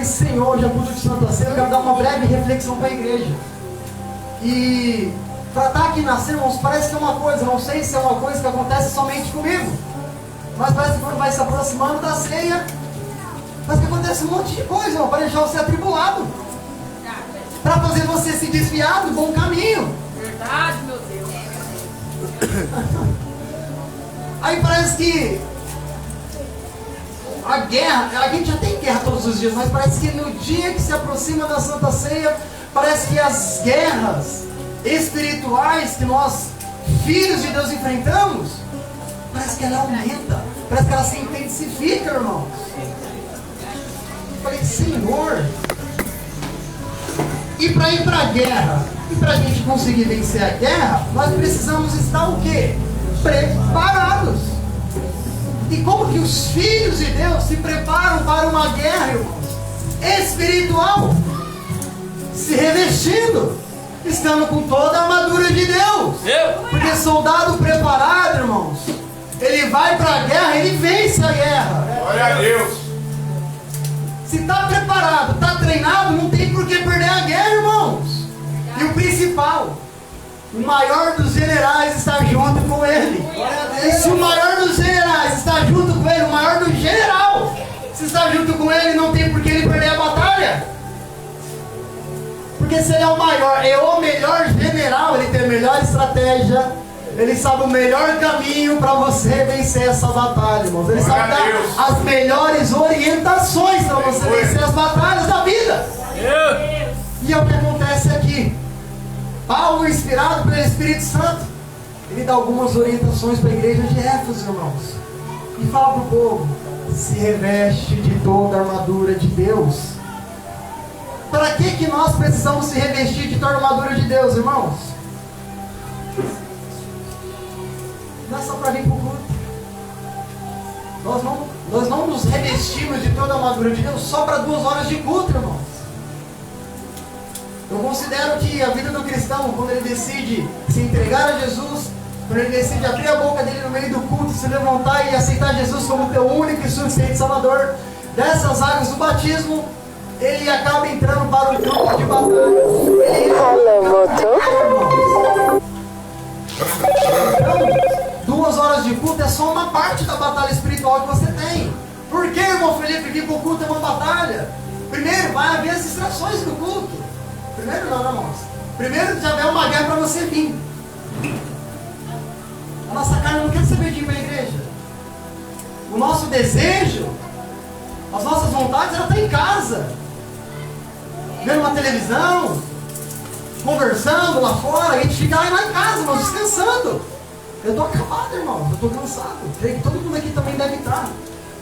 Senhor, já culto de Santa Ceia, eu quero dar uma breve reflexão para a igreja. E para estar aqui na ceia, irmãos, parece que é uma coisa, não sei se é uma coisa que acontece somente comigo, mas parece que quando vai se aproximando da ceia, parece que acontece um monte de coisa, irmão, para deixar você atribulado, para fazer você se desviar do bom caminho. Verdade, meu Deus. Aí parece que a guerra, a gente já tem guerra todos os dias, mas parece que no dia que se aproxima da Santa Ceia, parece que as guerras espirituais que nós, filhos de Deus, enfrentamos, parece que ela aumenta, parece que ela se intensifica, irmãos. Eu falei, Senhor, e para ir para a guerra, e para a gente conseguir vencer a guerra, nós precisamos estar o quê? Preparados. E como que os filhos de Deus se preparam para uma guerra, irmãos? Espiritual. Se revestindo, estando com toda a armadura de Deus. Porque soldado preparado, irmãos, ele vai para a guerra, ele vence a guerra. Glória a Deus. Se está preparado, está treinado, não tem por que perder a guerra, irmãos. E o principal, o maior dos generais está junto com ele. E se o maior dos generais está junto com ele, o maior do general, se está junto com ele, não tem por que ele perder a batalha. Porque se ele é o maior, é o melhor general, ele tem a melhor estratégia, ele sabe o melhor caminho para você vencer essa batalha, irmãos. Ele sabe dar as melhores orientações para você vencer as batalhas da vida. E é o que acontece aqui. Paulo, inspirado pelo Espírito Santo, ele dá algumas orientações para a igreja de Éfeso, irmãos. E fala para o povo: se reveste de toda a armadura de Deus. Para que nós precisamos se revestir de toda a armadura de Deus, irmãos? Não é só para vir para o culto. Nós não nos revestimos de toda a armadura de Deus só para 2 horas de culto, irmãos. Eu considero que a vida do cristão, quando ele decide se entregar a Jesus, quando ele decide abrir a boca dele no meio do culto, se levantar e aceitar Jesus como teu único e suficiente Salvador, dessas águas do batismo, ele acaba entrando para o campo de batalha. Então, 2 horas de culto é só uma parte da batalha espiritual que você tem. Por que, irmão Felipe, vir para o culto é uma batalha? Primeiro, vai haver as distrações do culto. Primeiro não, irmãos. Primeiro já é uma guerra para você vir. A nossa carne não quer saber de ir para a igreja. O nosso desejo, as nossas vontades, ela está em casa. Vendo uma televisão, conversando lá fora, a gente fica lá em casa, mas descansando. Eu estou acabado, irmão, eu estou cansado. Creio que todo mundo aqui também deve estar.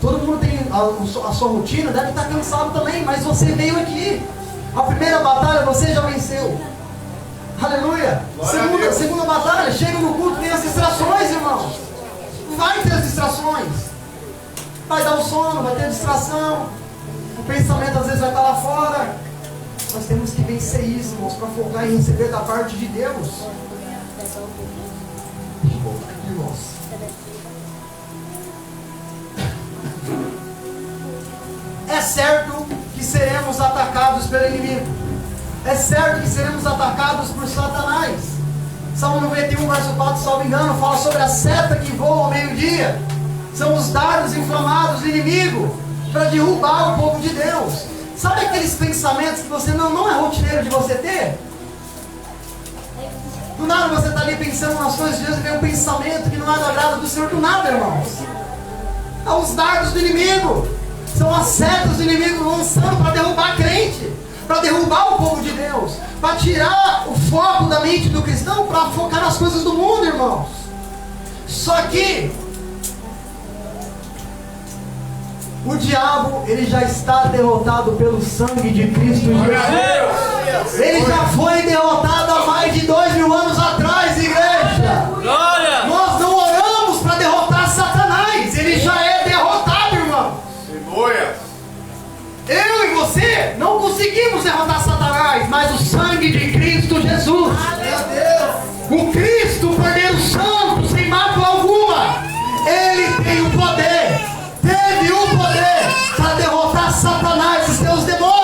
Todo mundo tem a sua rotina, deve estar cansado também, mas você veio aqui. A primeira batalha você já venceu. Aleluia. Segunda batalha, chega no culto, tem as distrações, irmãos. Vai ter as distrações. Vai dar o sono, vai ter distração. O pensamento às vezes vai estar lá fora. Nós temos que vencer isso, irmãos, para focar em receber da parte de Deus. Deixa eu voltar aqui, irmãos. É certo que seremos atacados pelo inimigo. É certo que seremos atacados por Satanás. Salmo 91, verso 4, salvo engano, fala sobre a seta que voa ao meio-dia. São os dardos inflamados do inimigo para derrubar o povo de Deus. Sabe aqueles pensamentos que você não é rotineiro de você ter? Do nada você está ali pensando nas coisas de Deus e vem um pensamento que não é do agrado do Senhor. Do nada, irmãos. São os dardos do inimigo. São as setas do inimigo lançando para derrubar crente, para derrubar o povo de Deus, para tirar o foco da mente do cristão, para focar nas coisas do mundo, irmãos. Só que o diabo, ele já está derrotado pelo sangue de Cristo Jesus. Ele já foi derrotado há mais de 2000 anos atrás, igreja. Glória! Nós não oramos para derrotar Satanás, ele já é derrotado, irmão. Eu e você não conseguimos derrotar Satanás, mas o sangue de Cristo Jesus, o Cristo, o Cordeiro Santo, sem mácula alguma, ele tem o poder, teve o poder para derrotar Satanás e seus demônios.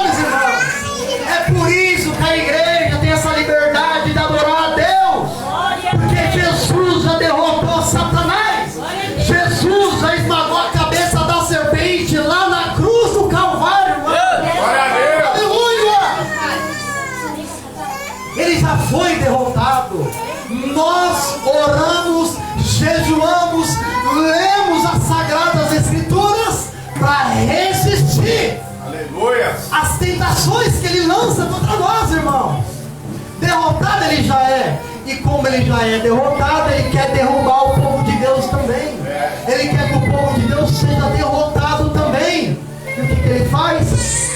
ele já é. E como ele já é derrotado, ele quer derrubar o povo de Deus também. Ele quer que o povo de Deus seja derrotado também. E o que ele faz?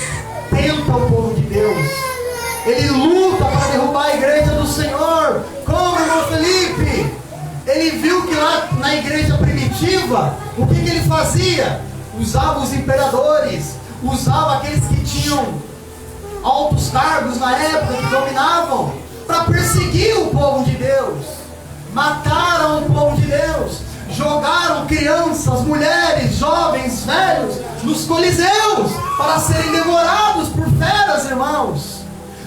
Tenta o povo de Deus. Ele luta para derrubar a igreja do Senhor. Como, irmão Felipe? Ele viu que lá na igreja primitiva, o que ele fazia? Usava os imperadores, usava aqueles que tinham altos cargos na época, que dominavam, para perseguir o povo de Deus. Mataram o povo de Deus, jogaram crianças, mulheres, jovens, velhos nos coliseus para serem devorados por feras, irmãos.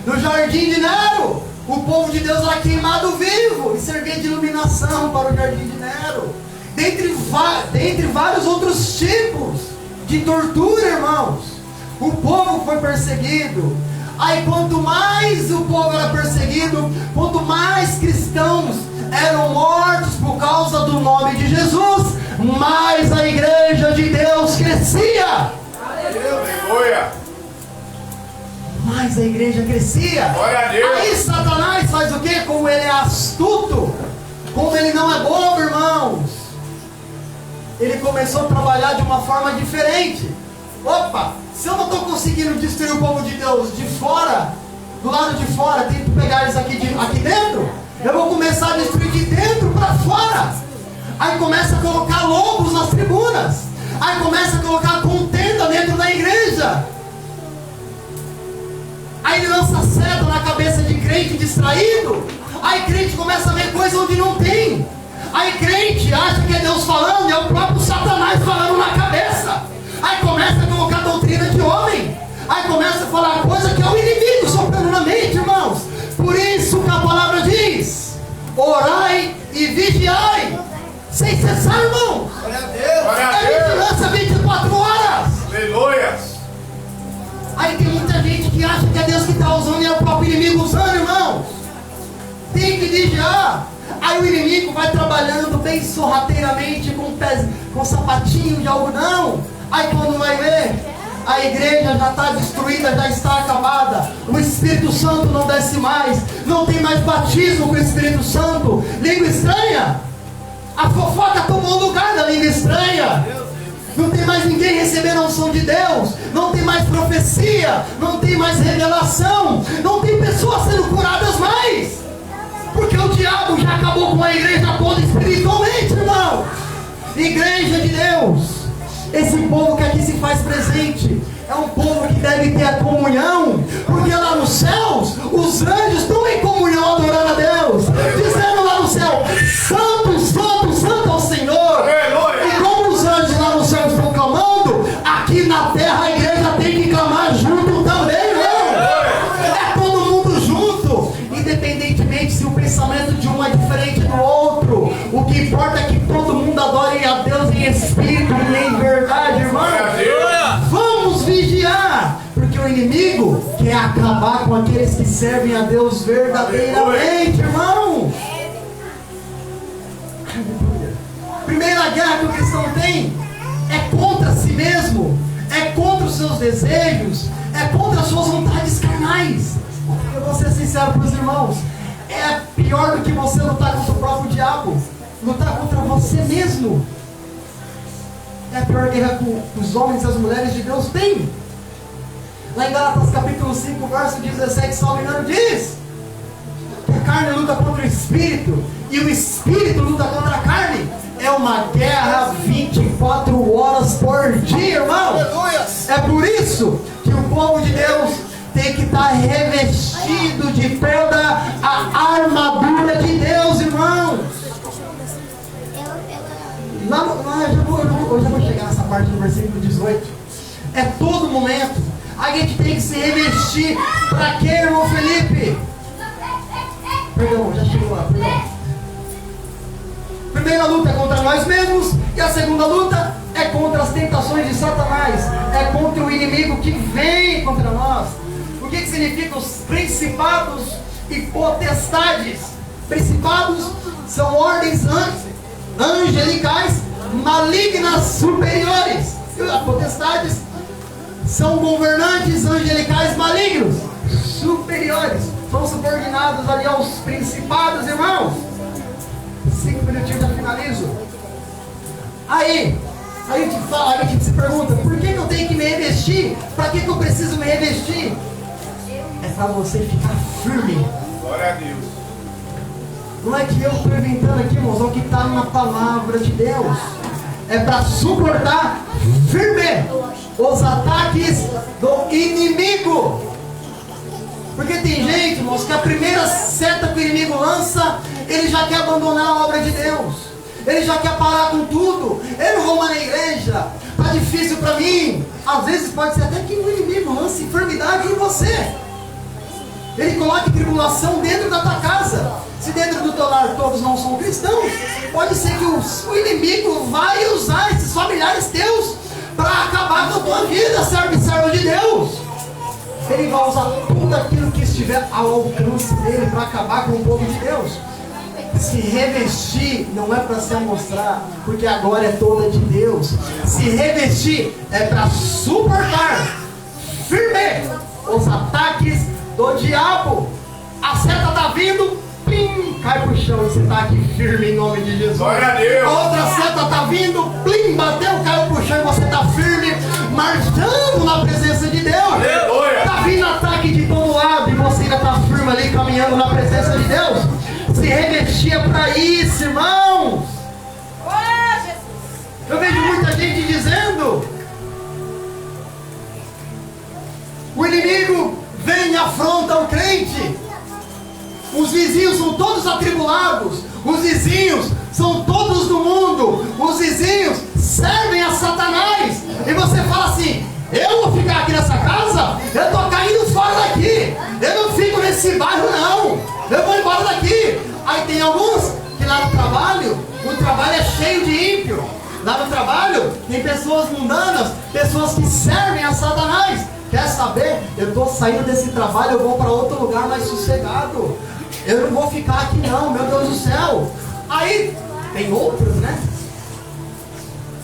No jardim de Nero, o povo de Deus era queimado vivo e servia de iluminação para o jardim de Nero. Dentre vários outros tipos de tortura, irmãos, o povo foi perseguido. Aí quanto mais o povo era perseguido, quanto mais cristãos eram mortos por causa do nome de Jesus, mais a igreja de Deus crescia. Aleluia. Mais a igreja crescia. Glória a Deus. Aí Satanás faz o quê? Como ele é astuto, como ele não é bobo, irmãos, ele começou a trabalhar de uma forma diferente. Opa, se eu não estou conseguindo destruir o povo de Deus de fora, do lado de fora, tento pegar eles aqui dentro, eu vou começar a destruir de dentro para fora. Aí começa a colocar lobos nas tribunas. Aí começa a colocar contenda dentro da igreja. Aí ele lança seta na cabeça de crente distraído. Aí crente começa a ver coisa onde não tem. Aí crente acha que é Deus falando, é o próprio Satanás falando na cabeça. Aí começa a colocar doutrina de homem. Aí começa a falar coisa que é o inimigo soprando na mente, irmãos. Por isso que a palavra diz: orai e vigiai sem cessar, irmão. Glória a Deus. Glória a É Deus. vigilância 24 horas. Aleluia. Aí tem muita gente que acha que é Deus que está usando e é o próprio inimigo usando, irmãos. Tem que vigiar. Aí o inimigo vai trabalhando bem sorrateiramente com sapatinho de algodão. Aí quando vai ver, a igreja já está destruída, já está acabada. O Espírito Santo não desce mais. Não tem mais batismo com o Espírito Santo. Língua estranha. A fofoca tomou o lugar da língua estranha. Não tem mais ninguém recebendo a unção de Deus. Não tem mais profecia. Não tem mais revelação. Não tem pessoas sendo curadas mais. Porque o diabo já acabou com a igreja toda espiritualmente, irmão. Igreja de Deus, esse povo que aqui se faz presente é um povo que deve ter a comunhão. Porque lá nos céus, os anjos estão em comunhão adorando a Deus, dizendo lá no céu: santo, santo, santo ao Senhor. E como os anjos lá no céu estão clamando, aqui na terra a igreja tem que clamar junto também, irmão. É todo mundo junto, independentemente se o pensamento de um é diferente do outro. O que importa é que todo mundo adore a Deus em espírito e em verdade, irmão. Vamos vigiar, porque o inimigo quer acabar com aqueles que servem a Deus verdadeiramente, irmão. Primeira guerra que o cristão tem é contra si mesmo, é contra os seus desejos, é contra as suas vontades carnais. Eu vou ser sincero para os irmãos, é pior do que você lutar contra o próprio diabo, lutar contra você mesmo. É a pior guerra que os homens e as mulheres de Deus têm. Lá em Gálatas capítulo 5, verso 17, salvo engano, diz que a carne luta contra o espírito e o espírito luta contra a carne. É uma guerra 24 horas por dia, irmão. É por isso que o povo de Deus tem que estar revestido de toda a armadura de Deus, irmãos. Eu já vou chegar nessa parte do versículo 18. É todo momento. A gente tem que se revestir. Para quê, irmão Felipe? Perdão, já chegou lá, perdão. Primeira luta é contra nós mesmos. E a segunda luta é contra as tentações de Satanás. É contra o inimigo que vem contra nós. O que significa os principados e potestades? Principados são ordens angelicais malignas superiores. E as potestades são governantes angelicais malignos superiores. São subordinados ali aos principados, irmãos. 5 minutinhos já finalizo. Aí a gente se pergunta, por que eu tenho que me revestir? Para que eu preciso me revestir? É para você ficar firme. Glória a Deus. Não é que eu estou inventando aqui, irmãos, é o que está na palavra de Deus. É para suportar firme os ataques do inimigo. Porque tem gente, irmãos, que a primeira seta que o inimigo lança, ele já quer abandonar a obra de Deus. Ele já quer parar com tudo. Eu não vou mais na igreja, tá difícil para mim. Às vezes pode ser até que o inimigo lance enfermidade em você. Ele coloca tribulação dentro da tua casa. Se dentro do teu lar todos não são cristãos, pode ser que o inimigo vai usar esses familiares teus para acabar com a tua vida, servo de Deus. Ele vai usar tudo aquilo que estiver ao alcance dele para acabar com o povo de Deus. Se revestir não é para se amostrar, porque a glória é toda de Deus. Se revestir é para suportar firme os ataques do diabo. A seta está vindo, plim, cai pro chão e você está aqui firme em nome de Jesus. Glória a Deus. A outra seta está vindo, plim, bateu, caiu pro chão e você está firme, marchando na presença de Deus. Aleluia. Está vindo ataque de todo lado e você ainda está firme ali, caminhando na presença de Deus. Se revestia para isso, irmãos. Eu vejo muita gente dizendo: o inimigo vem e afronta o crente. Os vizinhos são todos atribulados. Os vizinhos são todos do mundo. Os vizinhos servem a Satanás. E você fala assim: eu vou ficar aqui nessa casa? Eu estou caindo fora daqui. Eu não fico nesse bairro não. Eu vou embora daqui. Aí tem alguns que lá no trabalho, o trabalho é cheio de ímpio. Lá no trabalho tem pessoas mundanas, pessoas que servem a Satanás. Quer saber? Eu estou saindo desse trabalho, eu vou para outro lugar mais sossegado. Eu não vou ficar aqui não, meu Deus do céu. Aí tem outros, né?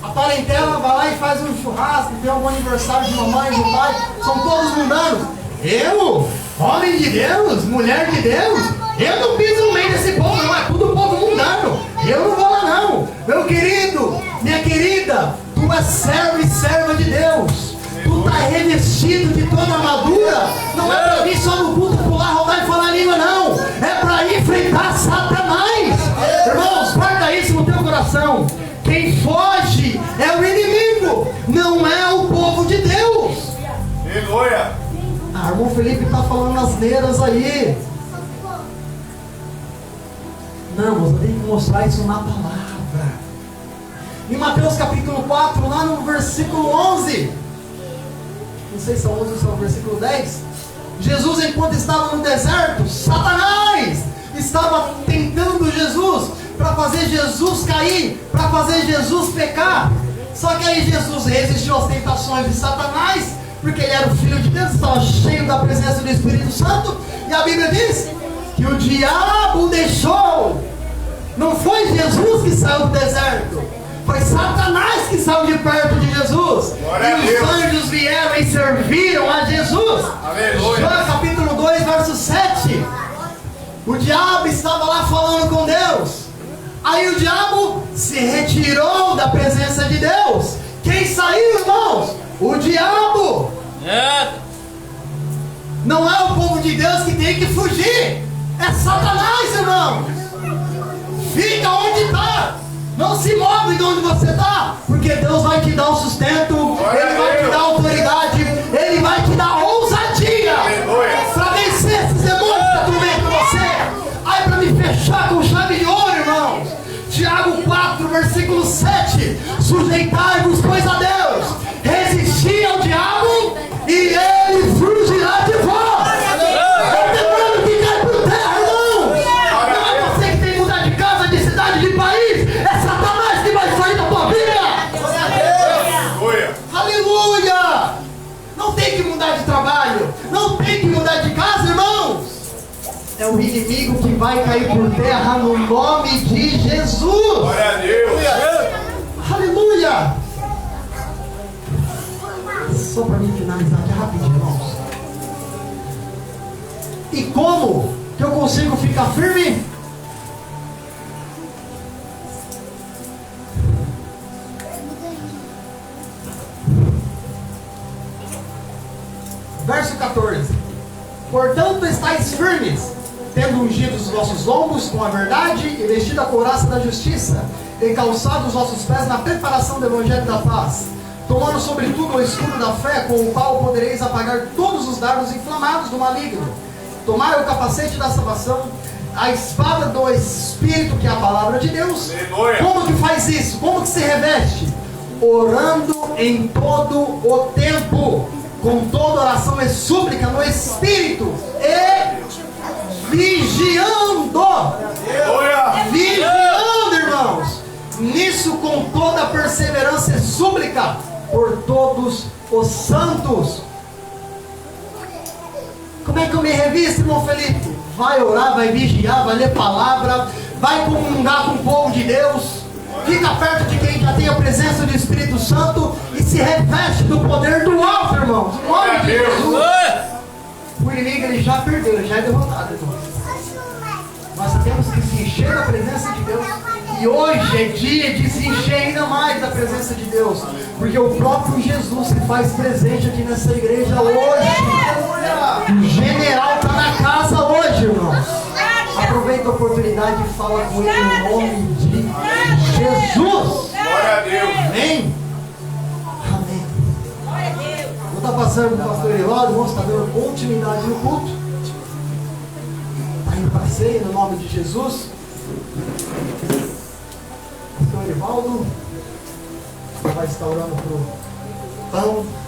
A parentela vai lá e faz um churrasco, tem algum aniversário de mamãe, de pai, são todos mundanos. Eu, homem de Deus, mulher de Deus, eu não piso no meio desse povo, não, é tudo povo mundano. Eu não vou lá não. Meu querido, minha querida, tu és servo e serva de Deus. Tu está revestido de toda a armadura. Não é para vir só no culto, pular, rodar e falar língua, não. É para enfrentar Satanás. Irmãos, guarda isso no teu coração. Quem foge é o inimigo, não é o povo de Deus. Aleluia. Ah, irmão Felipe está falando asneiras aí. Não, mas eu tenho que mostrar isso na palavra. Em Mateus capítulo 4, lá no versículo 11. Não sei se é 11 ou se é o versículo 10. Jesus, enquanto estava no deserto, Satanás estava tentando Jesus para fazer Jesus cair, para fazer Jesus pecar. Só que aí Jesus resistiu às tentações de Satanás, porque ele era o Filho de Deus, estava cheio da presença do Espírito Santo. E a Bíblia diz que o diabo deixou. Não foi Jesus que saiu do deserto, foi Satanás que saiu de perto de Jesus. Glória e os anjos vieram e serviram a Jesus. Aleluia. João capítulo 2, verso 7. O diabo estava lá falando com Deus. Aí o diabo se retirou da presença de Deus. Quem saiu, irmãos? O diabo. Não é o povo de Deus que tem que fugir, é Satanás, irmãos. Fica onde está, não se move de onde você está, porque Deus vai te dar o sustento, Ele vai te dar autoridade, Ele vai te dar ousadia para vencer esses demônios que atormentam você. Aí, para me fechar com chave de ouro, irmãos, Tiago 4, versículo 7: sujeitai-vos, pois, a Deus, resisti ao diabo e ele fugirá de vós. É o demônio que cai por terra, irmão. Não é você que tem que mudar de casa, de cidade, de país. É Satanás que vai sair da tua vida. Aleluia. Não tem que mudar de trabalho, não tem que mudar de casa, irmãos. É o inimigo que vai cair por terra no nome de Jesus. Glória a Deus. Aleluia. Só para mim finalizar aqui rapidinho, irmãos. E como que eu consigo ficar firme? Verso 14. Portanto, estáis firmes, tendo ungido os vossos lombos com a verdade e vestido a couraça da justiça, e calçado os vossos pés na preparação do evangelho da paz, tomando sobretudo o escudo da fé, com o qual podereis apagar todos os dardos inflamados do maligno. Tomai o capacete da salvação, a espada do Espírito, que é a palavra de Deus. Aleluia. Como que faz isso? Como que se reveste? Orando em todo o tempo, com toda oração e súplica no Espírito, e vigiando. Aleluia. Vigiando, irmãos. Nisso com toda perseverança e súplica por todos os santos. Como é que eu me revisto, irmão Felipe? Vai orar, vai vigiar, vai ler palavra, vai comungar com o povo de Deus, fica perto de quem já tem a presença do Espírito Santo e se reveste do poder do alto, irmãos. Em nome de Jesus. O inimigo ele já perdeu, ele já é derrotado, irmãos. Nós temos que se encher da presença de Deus. E hoje é dia de se encher ainda mais da presença de Deus, porque o próprio Jesus se faz presente aqui nessa igreja hoje. O general está na casa hoje, irmãos. Aproveita a oportunidade e fala com ele em nome de Jesus. Glória a Deus. Amém? Amém. Vou estar passando para o pastor Erivaldo, vamos estar dando continuidade no culto. Está indo para a ceia no nome de Jesus. Pastor Erivaldo vai estar orando para o pão.